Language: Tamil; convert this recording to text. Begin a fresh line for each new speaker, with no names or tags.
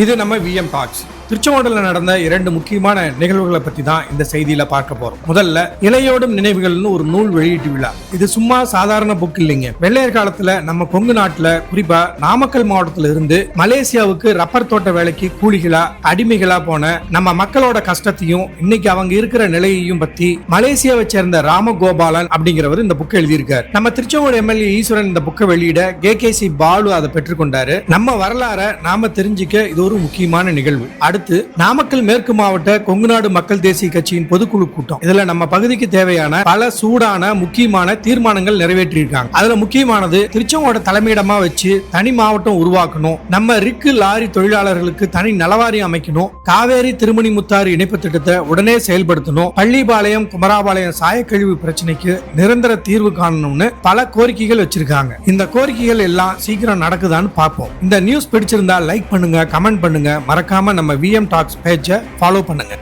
இது நம்ம விஎம் டாக்ஸ். திருச்செங்கோட்டில் நடந்த 2 முக்கியமான நிகழ்வுகளை பத்தி தான் இந்த செய்தியில பார்க்க போறோம். முதல்ல இளையோடும் நினைவுகள்னு ஒரு நூல் வெளியீட்டு விழா. இது சும்மா சாதாரண புக் இல்லைங்க. வெள்ளையர் காலத்துல நம்ம கொங்கு நாட்டுல, குறிப்பா நாமக்கல் மாவட்டத்துல இருந்து மலேசியாவுக்கு ரப்பர் தோட்ட வேலைக்கு கூலிகளா அடிமைகளா போன நம்ம மக்களோட கஷ்டத்தையும் இன்னைக்கு அவங்க இருக்கிற நிலையையும் பத்தி மலேசியாவை சேர்ந்த ராமகோபாலன் அப்படிங்கிறவர் இந்த புக்கை எழுதியிருக்காரு. நம்ம திருச்செங்கோடு எம்எல்ஏ ஈஸ்வரன் இந்த புக்கை வெளியிட கேகேசி பாலு அதை பெற்றுக்கொண்டாரு. நம்ம வரலாற நாம தெரிஞ்சுக்க இது ஒரு முக்கியமான நிகழ்வு. அடுத்து நாமக்கல் மேற்கு மாவட்ட கொங்குநாடு மக்கள் தேசிய கட்சியின் பொதுக்குழு கூட்டம். இதுல நம்ம பகுதிக்கு தேவையான பல சூடான முக்கியமான தீர்மானங்கள் நிறைவேற்றியிருக்காங்க. அதுல முக்கியமானது திருச்செங்கோடு தலைமையிடமா வச்சு தனி மாவட்டம் உருவாக்கணும், நம்ம ரிக்கு லாரி தொழிலாளர்களுக்கு தனி நலவாரியம் அமைக்கணும், காவேரி திருமணி முத்தாறு இணைப்பு திட்டத்தை உடனே செயல்படுத்தணும், பள்ளிபாளையம் குமராபாளையம் சாயக்கழிவு பிரச்சனைக்கு நிரந்தர தீர்வு காணணும்னு பல கோரிக்கைகள் வச்சிருக்காங்க. இந்த கோரிக்கைகள் எல்லாம் சீக்கிரம் நடக்குதான்னு பார்ப்போம். இந்த நியூஸ் பிடிச்சிருந்தா லைக் பண்ணுங்க, கமெண்ட் பண்ணுங்க, மறக்காம நம்ம விஎம் டாக்ஸ் பேஜை ஃபாலோ பண்ணுங்க.